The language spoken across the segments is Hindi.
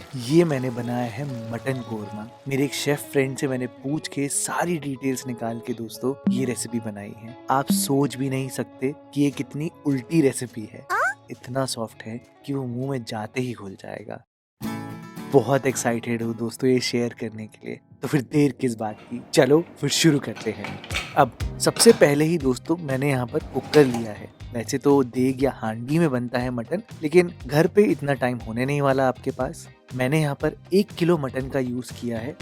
ये मैंने बनाया है मटन कोरमा। मेरे एक शेफ फ्रेंड से मैंने पूछ के सारी डिटेल्स निकाल के दोस्तों ये रेसिपी बनाई है। आप सोच भी नहीं सकते कि ये कितनी उल्टी रेसिपी है। इतना सॉफ्ट है कि वो मुंह में जाते ही घुल जाएगा। बहुत एक्साइटेड हूँ दोस्तों ये शेयर करने के लिए। तो फिर देर किस बात की, चलो फिर शुरू करते हैं। अब सबसे पहले ही दोस्तों मैंने यहाँ पर कुकर लिया है। वैसे तो देग या हांडी में बनता है मटन, लेकिन घर पे इतना टाइम होने नहीं वाला आपके पास। मैंने यहाँ पर 1 किलो मटन का यूज किया है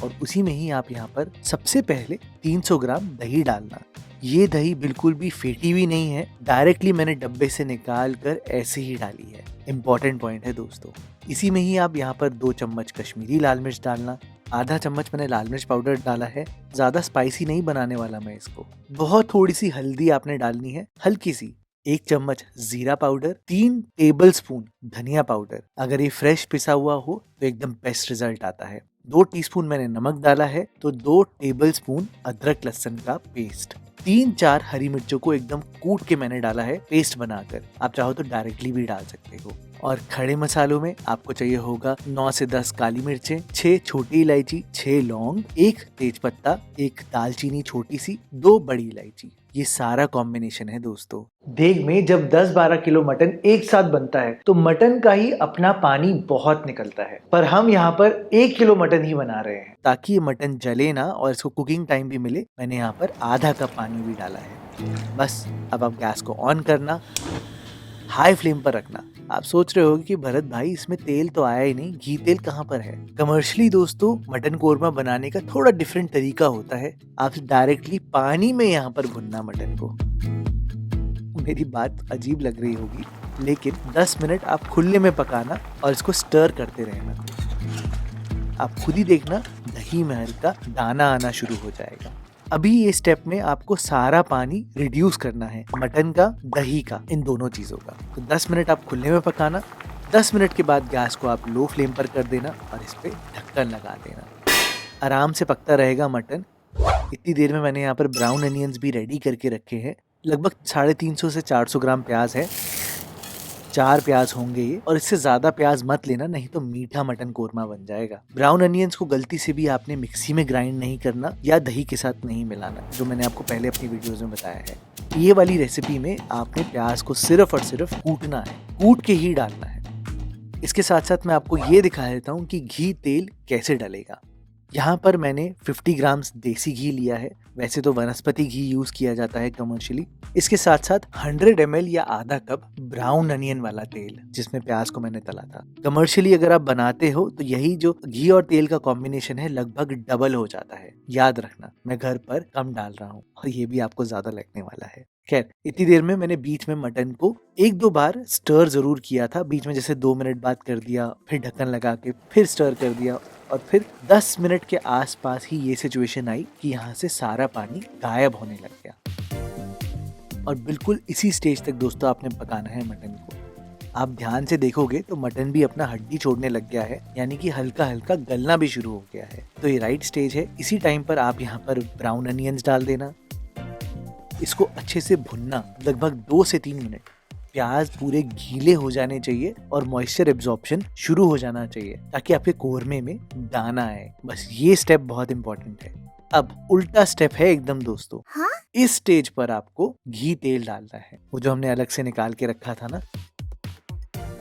और उसी में ही आप यहाँ पर सबसे पहले 300 ग्राम दही डालना। ये दही बिल्कुल भी फेटी हुई नहीं है, डायरेक्टली मैंने डब्बे से निकाल कर ऐसे ही डाली है। इम्पोर्टेंट पॉइंट है दोस्तों। इसी में ही आप यहाँ पर 2 चम्मच कश्मीरी लाल मिर्च डालना। आधा चम्मच मैंने लाल मिर्च पाउडर डाला है, ज्यादा स्पाइसी नहीं बनाने वाला मैं इसको। बहुत थोड़ी सी हल्दी आपने डालनी है, हल्की सी। 1 चम्मच जीरा पाउडर, 3 टेबल स्पून धनिया पाउडर। अगर ये फ्रेश पिसा हुआ हो तो एकदम बेस्ट रिजल्ट आता है। 2 टीस्पून मैंने नमक डाला है, तो 2 टेबल स्पून अदरक लहसुन का पेस्ट। 3-4 हरी मिर्चों को एकदम कूट के मैंने डाला है पेस्ट बनाकर। आप चाहो तो डायरेक्टली भी डाल सकते हो। और खड़े मसालों में आपको चाहिए होगा 9 से 10 काली मिर्चें, 6 छोटी इलायची, 6 लौंग, 1 तेज पत्ता, 1 दालचीनी छोटी सी, 2 बड़ी इलायची। ये सारा कॉम्बिनेशन है दोस्तों। देग में जब 10-12 किलो मटन एक साथ बनता है तो मटन का ही अपना पानी बहुत निकलता है, पर हम यहाँ पर 1 किलो मटन ही बना रहे हैं ताकि ये मटन जले ना और इसको कुकिंग टाइम भी मिले। मैंने यहाँ पर आधा कप पानी भी डाला है। बस अब आप गैस को ऑन करना, हाई फ्लेम पर रखना। आप सोच रहे होगे कि भरत भाई इसमें तेल तो आया ही नहीं, घी तेल कहाँ पर है। कमर्शियली दोस्तों मटन कोरमा बनाने का थोड़ा डिफरेंट तरीका होता है। आप डायरेक्टली पानी में यहाँ पर भुनना मटन को। मेरी बात अजीब लग रही होगी, लेकिन 10 मिनट आप खुले में पकाना और इसको स्टर करते रहना। आप खुद ही देखना दही में हल्का दाना आना शुरू हो जाएगा। अभी ये स्टेप में आपको सारा पानी रिड्यूस करना है, मटन का, दही का, इन दोनों चीज़ों का। तो 10 मिनट आप खुले में पकाना। 10 मिनट के बाद गैस को आप लो फ्लेम पर कर देना और इस पे ढक्कन लगा देना। आराम से पकता रहेगा मटन। इतनी देर में मैंने यहाँ पर ब्राउन अनियंस भी रेडी करके रखे हैं। लगभग 350 से 400 ग्राम प्याज है। 4 प्याज होंगे ये, और इससे ज्यादा प्याज मत लेना, नहीं तो मीठा मटन कोरमा बन जाएगा। ब्राउन अनियंस को गलती से भी आपने मिक्सी में ग्राइंड नहीं करना या दही के साथ नहीं मिलाना, जो मैंने आपको पहले अपनी वीडियोस में बताया है। ये वाली रेसिपी में आपने प्याज को सिर्फ और सिर्फ कूटना है, कूट के ही डालना है। इसके साथ साथ मैं आपको ये दिखा देता हूँ कि घी तेल कैसे डलेगा। यहाँ पर मैंने 50 ग्राम देसी घी लिया है। वैसे तो वनस्पति घी यूज किया जाता है कमर्शियली। इसके साथ साथ 100 ml या आधा कप ब्राउन अनियन वाला तेल, जिसमें प्याज को मैंने तला था। कमर्शियली अगर आप बनाते हो तो यही जो घी और तेल का कॉम्बिनेशन है लगभग डबल हो जाता है। याद रखना, मैं घर पर कम डाल रहा हूँ और ये भी आपको ज्यादा लगने वाला है। खैर, इतनी देर में मैंने बीच में मटन को 1-2 बार स्टर जरूर किया था। बीच में जैसे 2 मिनट बाद कर दिया, फिर ढक्कन लगा के फिर स्टर कर दिया, और फिर 10 मिनट के आसपास ही ये सिचुएशन आई कि यहाँ से सारा पानी गायब होने लग गया। और बिल्कुल इसी स्टेज तक दोस्तों आपने पकाना है मटन को। आप ध्यान से देखोगे तो मटन भी अपना हड्डी छोड़ने लग गया है, यानी कि हल्का हल्का गलना भी शुरू हो गया है। तो ये राइट स्टेज है। इसी टाइम पर आप यहाँ पर ब्राउन अनियंस डाल देना। इसको अच्छे से भुनना, लगभग 2 से 3 मिनट। प्याज पूरे गीले हो जाने चाहिए और मॉइस्चर एब्जॉर्प्शन शुरू हो जाना चाहिए ताकि आपके कोरमे में दाना आए। बस ये स्टेप बहुत इंपॉर्टेंट है। अब उल्टा स्टेप है एकदम दोस्तों। हाँ? इस स्टेज पर आपको घी तेल डालना है, वो जो हमने अलग से निकाल के रखा था ना।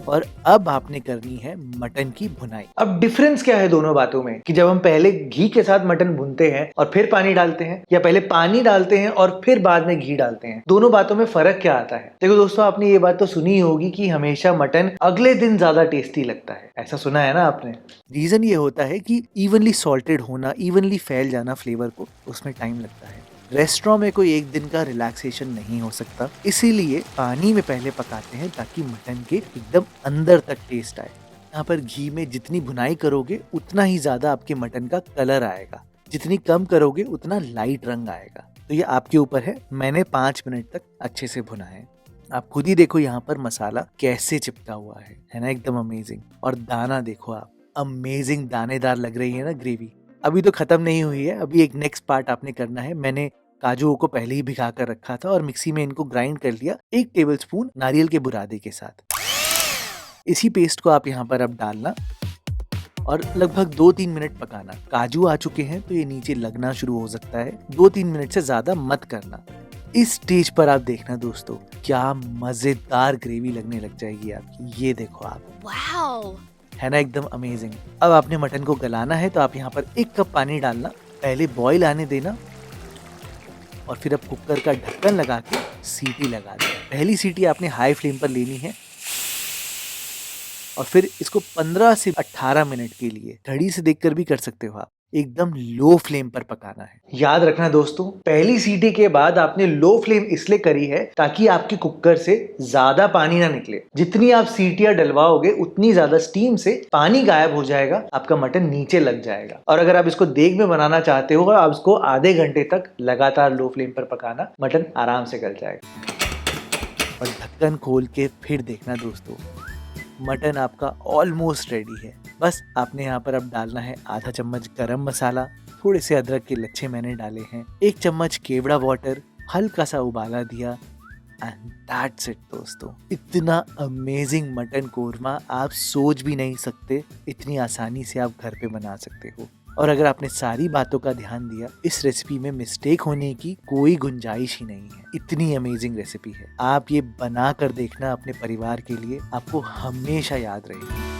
और अब आपने करनी है मटन की भुनाई। अब डिफरेंस क्या है दोनों बातों में, कि जब हम पहले घी के साथ मटन भूनते हैं और फिर पानी डालते हैं, या पहले पानी डालते हैं और फिर बाद में घी डालते हैं, दोनों बातों में फर्क क्या आता है। देखो दोस्तों, आपने ये बात तो सुनी ही होगी कि हमेशा मटन अगले दिन ज्यादा टेस्टी लगता है। ऐसा सुना है ना आपने। रीजन ये होता है कि इवनली सॉल्टेड होना, इवनली फैल जाना फ्लेवर को, उसमें टाइम लगता है। रेस्टोरेंट में कोई एक दिन का रिलैक्सेशन नहीं हो सकता, इसीलिए पानी में पहले पकाते हैं ताकि मटन के एकदम अंदर तक टेस्ट आए। यहाँ पर घी में जितनी भुनाई करोगे उतना ही ज्यादा आपके मटन का कलर आएगा, जितनी कम करोगे उतना लाइट रंग आएगा। तो ये आपके ऊपर है। मैंने 5 मिनट तक अच्छे से भुना है। आप खुद ही देखो यहाँ पर मसाला कैसे चिपका हुआ है ना, एकदम अमेजिंग। और दाना देखो आप, अमेजिंग दानेदार लग रही है ना ग्रेवी। अभी तो खत्म नहीं हुई है, अभी एक नेक्स्ट पार्ट आपने करना है। मैंने काजू को पहले ही भिगा कर रखा था और मिक्सी में इनको ग्राइंड कर लिया 1 टेबलस्पून नारियल के बुरादे के साथ। इसी पेस्ट को आप यहाँ पर अब डालना और लगभग 2-3 मिनट पकाना। काजू आ चुके हैं तो ये नीचे लगना शुरू हो सकता है। 2-3 मिनट से ज्यादा मत करना। इस स्टेज पर आप देखना दोस्तों, क्या मजेदार ग्रेवी लगने लग जाएगी आपकी। ये देखो आप, वाओ, है ना एकदम अमेजिंग। अब आपने मटन को गलाना है तो आप यहाँ पर 1 कप पानी डालना, पहले बॉईल आने देना और फिर अब कुकर का ढक्कन लगा के सीटी लगा देना। पहली सीटी आपने हाई फ्लेम पर लेनी है और फिर इसको 15 से 18 मिनट के लिए घड़ी से देखकर भी कर सकते हो आप, एकदम लो फ्लेम पर पकाना है। याद रखना दोस्तों, पहली सीटी के बाद आपने लो फ्लेम इसलिए करी है ताकि आपके कुकर से ज्यादा पानी ना निकले। जितनी आप सीटियां डलवाओगे उतनी ज्यादा स्टीम से पानी गायब हो जाएगा, आपका मटन नीचे लग जाएगा। और अगर आप इसको देग में बनाना चाहते हो, आप इसको आधे घंटे तक लगातार लो फ्लेम पर पकाना, मटन आराम से गल जाएगा। और ढक्कन खोल के फिर देखना दोस्तों, मटन आपका ऑलमोस्ट रेडी है। बस आपने यहाँ पर अब डालना है आधा चम्मच गरम मसाला, थोड़े से अदरक के लच्छे मैंने डाले हैं, 1 चम्मच केवड़ा वाटर, हल्का सा उबाला दिया एंड दैट्स इट दोस्तों। इतना अमेजिंग मटन कोरमा आप सोच भी नहीं सकते, इतनी आसानी से आप घर पे बना सकते हो। और अगर आपने सारी बातों का ध्यान दिया, इस रेसिपी में मिस्टेक होने की कोई गुंजाइश ही नहीं है। इतनी अमेजिंग रेसिपी है, आप ये बना कर देखना अपने परिवार के लिए, आपको हमेशा याद रहेगी।